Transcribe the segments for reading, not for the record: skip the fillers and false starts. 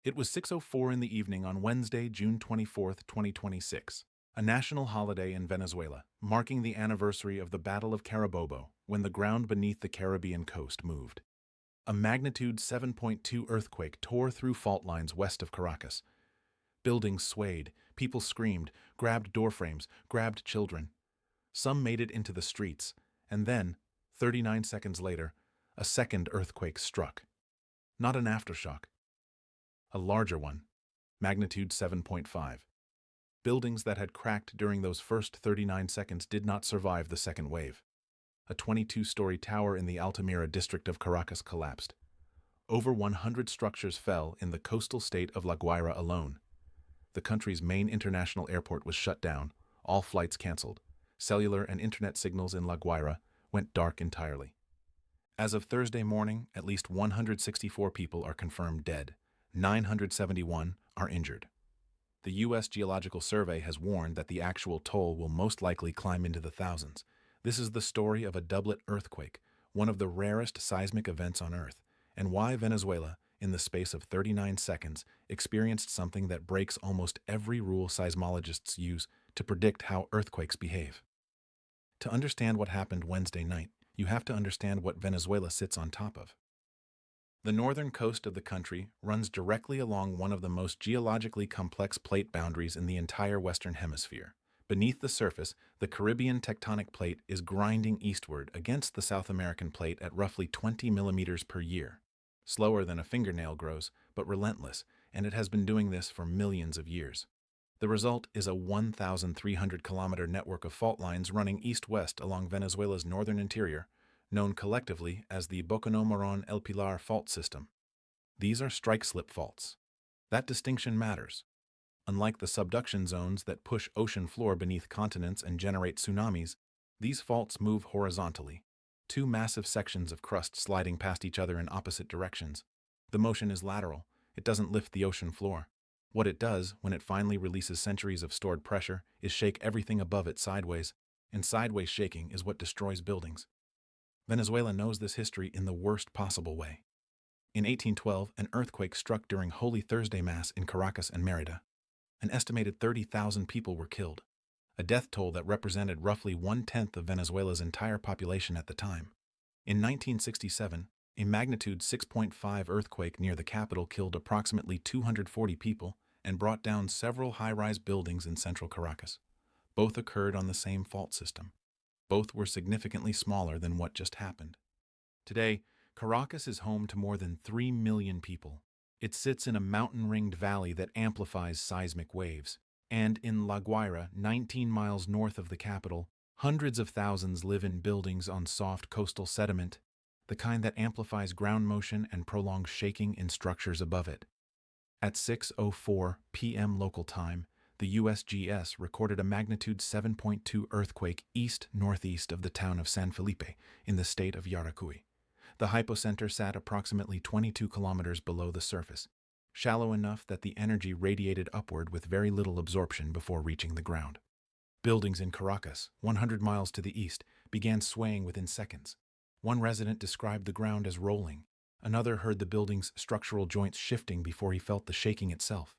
It was 6:04 in the evening on Wednesday, June 24th, 2026, a national holiday in Venezuela, marking the anniversary of the Battle of Carabobo, when the ground beneath the Caribbean coast moved. A magnitude 7.2 earthquake tore through fault lines west of Caracas. Buildings swayed, people screamed, grabbed doorframes, grabbed children. Some made it into the streets, and then, 39 seconds later, a second earthquake struck. Not an aftershock. A larger one, magnitude 7.5. Buildings that had cracked during those first 39 seconds did not survive the second wave. A 22-story tower in the Altamira district of Caracas collapsed. Over 100 structures fell in the coastal state of La Guaira alone. The country's main international airport was shut down, all flights canceled. Cellular and internet signals in La Guaira went dark entirely. As of Thursday morning, at least 164 people are confirmed dead. 971 are injured. The U.S. Geological Survey has warned that the actual toll will most likely climb into the thousands. This is the story of a doublet earthquake, one of the rarest seismic events on Earth, and why Venezuela, in the space of 39 seconds, experienced something that breaks almost every rule seismologists use to predict how earthquakes behave. To understand what happened Wednesday night, you have to understand what Venezuela sits on top of. The northern coast of the country runs directly along one of the most geologically complex plate boundaries in the entire Western Hemisphere. Beneath the surface, the Caribbean tectonic plate is grinding eastward against the South American plate at roughly 20 millimeters per year. Slower than a fingernail grows, but relentless, and it has been doing this for millions of years. The result is a 1,300-kilometer network of fault lines running east-west along Venezuela's northern interior, known collectively as the Bocanó-Morón-El Pilar fault system. These are strike-slip faults. That distinction matters. Unlike the subduction zones that push ocean floor beneath continents and generate tsunamis, these faults move horizontally, two massive sections of crust sliding past each other in opposite directions. The motion is lateral. It doesn't lift the ocean floor. What it does, when it finally releases centuries of stored pressure, is shake everything above it sideways, and sideways shaking is what destroys buildings. Venezuela knows this history in the worst possible way. In 1812, an earthquake struck during Holy Thursday Mass in Caracas and Mérida. An estimated 30,000 people were killed, a death toll that represented roughly 1/10 of Venezuela's entire population at the time. In 1967, a magnitude 6.5 earthquake near the capital killed approximately 240 people and brought down several high-rise buildings in central Caracas. Both occurred on the same fault system. Both were significantly smaller than what just happened. Today, Caracas is home to more than 3 million people. It sits in a mountain-ringed valley that amplifies seismic waves. And in La Guaira, 19 miles north of the capital, hundreds of thousands live in buildings on soft coastal sediment, the kind that amplifies ground motion and prolongs shaking in structures above it. At 6:04 p.m. local time, the USGS recorded a magnitude 7.2 earthquake east-northeast of the town of San Felipe in the state of Yaracuy. The hypocenter sat approximately 22 kilometers below the surface, shallow enough that the energy radiated upward with very little absorption before reaching the ground. Buildings in Caracas, 100 miles to the east, began swaying within seconds. One resident described the ground as rolling. Another heard the building's structural joints shifting before he felt the shaking itself.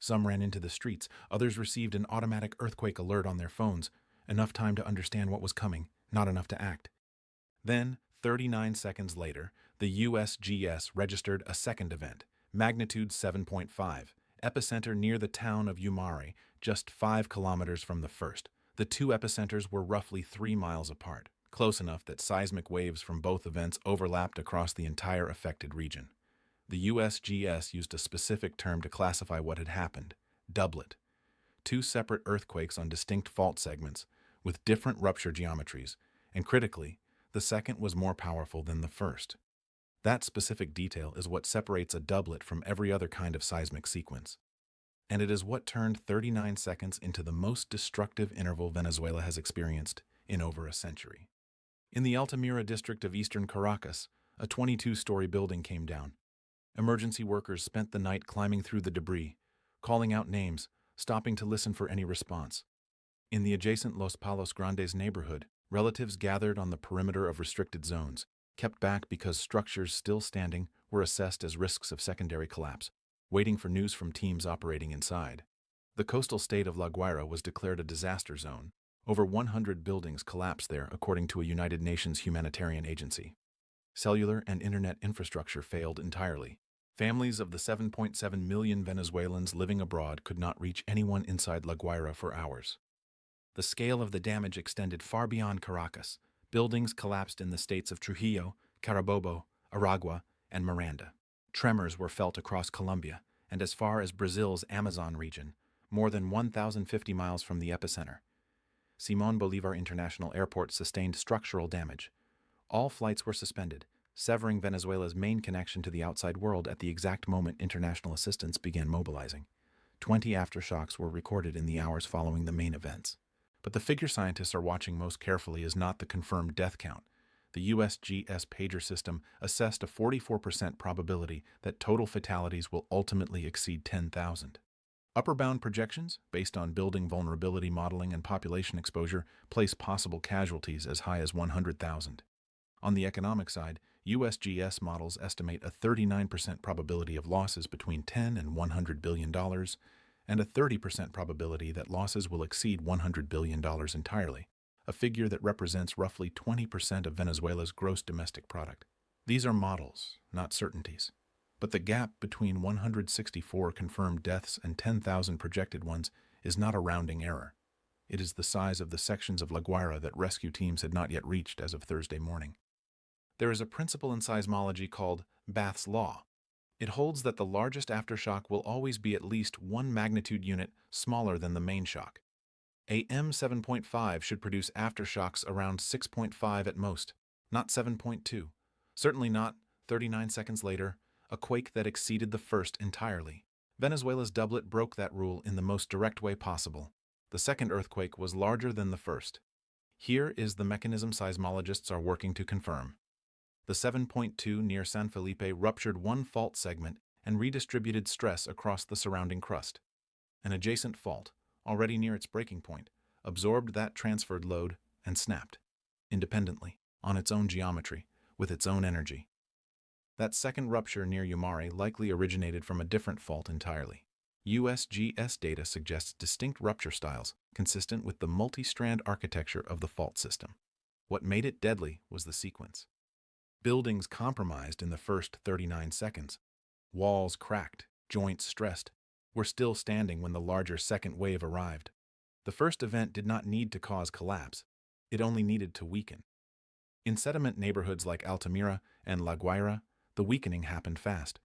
Some ran into the streets, others received an automatic earthquake alert on their phones, enough time to understand what was coming, not enough to act. Then, 39 seconds later, the USGS registered a second event, magnitude 7.5, epicenter near the town of Umare, just 5 kilometers from the first. The two epicenters were roughly 3 miles apart, close enough that seismic waves from both events overlapped across the entire affected region. The USGS used a specific term to classify what had happened: doublet. Two separate earthquakes on distinct fault segments, with different rupture geometries, and critically, the second was more powerful than the first. That specific detail is what separates a doublet from every other kind of seismic sequence. And it is what turned 39 seconds into the most destructive interval Venezuela has experienced in over a century. In the Altamira district of eastern Caracas, a 22-story building came down. Emergency workers spent the night climbing through the debris, calling out names, stopping to listen for any response. In the adjacent Los Palos Grandes neighborhood, relatives gathered on the perimeter of restricted zones, kept back because structures still standing were assessed as risks of secondary collapse. waiting for news from teams operating inside. The coastal state of La Guaira was declared a disaster zone. Over 100 buildings collapsed there, according to a United Nations humanitarian agency. Cellular and internet infrastructure failed entirely. Families of the 7.7 million Venezuelans living abroad could not reach anyone inside La Guaira for hours. The scale of the damage extended far beyond Caracas. Buildings collapsed in the states of Trujillo, Carabobo, Aragua, and Miranda. Tremors were felt across Colombia and as far as Brazil's Amazon region, more than 1,050 miles from the epicenter. Simón Bolívar International Airport sustained structural damage. All flights were suspended, severing Venezuela's main connection to the outside world at the exact moment international assistance began mobilizing. 20 aftershocks were recorded in the hours following the main events. But the figure scientists are watching most carefully is not the confirmed death count. The USGS pager system assessed a 44% probability that total fatalities will ultimately exceed 10,000. Upper bound projections, based on building vulnerability modeling and population exposure, place possible casualties as high as 100,000. On the economic side, USGS models estimate a 39% probability of losses between $10 and $100 billion, and a 30% probability that losses will exceed $100 billion entirely, a figure that represents roughly 20% of Venezuela's gross domestic product. These are models, not certainties. But the gap between 164 confirmed deaths and 10,000 projected ones is not a rounding error. It is the size of the sections of La Guaira that rescue teams had not yet reached as of Thursday morning. There is a principle in seismology called Bath's Law. It holds that the largest aftershock will always be at least one magnitude unit smaller than the main shock. A M7.5 should produce aftershocks around 6.5 at most, not 7.2. Certainly not, 39 seconds later, a quake that exceeded the first entirely. Venezuela's doublet broke that rule in the most direct way possible. The second earthquake was larger than the first. Here is the mechanism seismologists are working to confirm. The 7.2 near San Felipe ruptured one fault segment and redistributed stress across the surrounding crust. An adjacent fault, already near its breaking point, absorbed that transferred load and snapped, independently, on its own geometry, with its own energy. That second rupture near Umare likely originated from a different fault entirely. USGS data suggests distinct rupture styles, consistent with the multi-strand architecture of the fault system. What made it deadly was the sequence. Buildings compromised in the first 39 seconds. Walls cracked, joints stressed, were still standing when the larger second wave arrived. The first event did not need to cause collapse. It only needed to weaken. In sediment neighborhoods like Altamira and La Guaira, the weakening happened fast.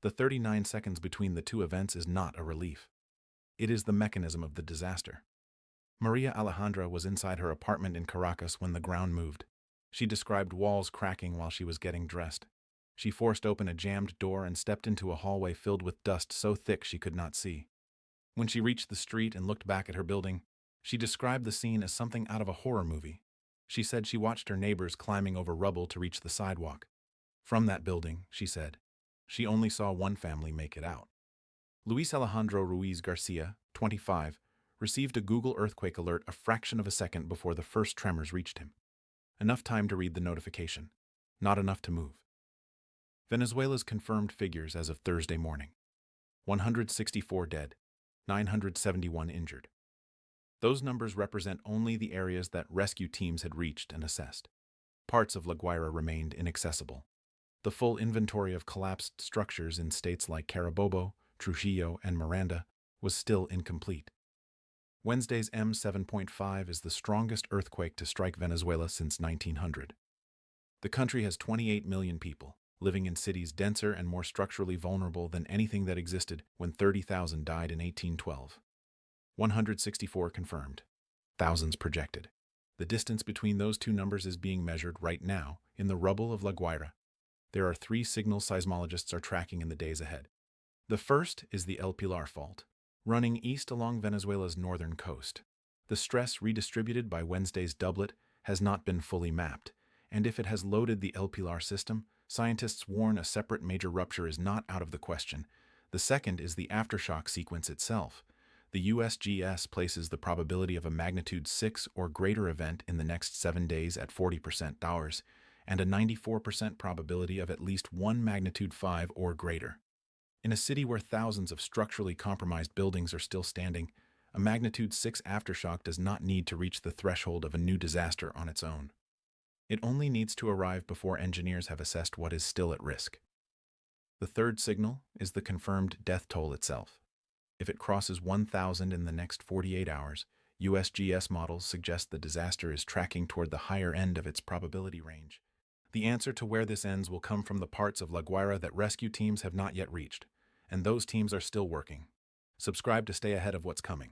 The 39 seconds between the two events is not a relief. It is the mechanism of the disaster. Maria Alejandra was inside her apartment in Caracas when the ground moved. She described walls cracking while she was getting dressed. She forced open a jammed door and stepped into a hallway filled with dust so thick she could not see. When she reached the street and looked back at her building, she described the scene as something out of a horror movie. She said she watched her neighbors climbing over rubble to reach the sidewalk. From that building, she said, she only saw one family make it out. Luis Alejandro Ruiz Garcia, 25, received a Google earthquake alert a fraction of a second before the first tremors reached him. Enough time to read the notification, not enough to move. Venezuela's confirmed figures as of Thursday morning: 164 dead, 971 injured. Those numbers represent only the areas that rescue teams had reached and assessed. Parts of La Guaira remained inaccessible. The full inventory of collapsed structures in states like Carabobo, Trujillo, and Miranda was still incomplete. Wednesday's M7.5 is the strongest earthquake to strike Venezuela since 1900. The country has 28 million people, living in cities denser and more structurally vulnerable than anything that existed when 30,000 died in 1812. 164 confirmed, thousands projected. The distance between those two numbers is being measured right now in the rubble of La Guaira. There are 3 signals seismologists are tracking in the days ahead. The first is the El Pilar Fault, running east along Venezuela's northern coast. The stress redistributed by Wednesday's doublet has not been fully mapped, and if it has loaded the El Pilar system, scientists warn a separate major rupture is not out of the question. The second is the aftershock sequence itself. The USGS places the probability of a magnitude 6 or greater event in the next 7 days at 40% hours, and a 94% probability of at least one magnitude 5 or greater. In a city where thousands of structurally compromised buildings are still standing, a magnitude 6 aftershock does not need to reach the threshold of a new disaster on its own. It only needs to arrive before engineers have assessed what is still at risk. The third signal is the confirmed death toll itself. If it crosses 1,000 in the next 48 hours, USGS models suggest the disaster is tracking toward the higher end of its probability range. The answer to where this ends will come from the parts of La Guaira that rescue teams have not yet reached, and those teams are still working. Subscribe to stay ahead of what's coming.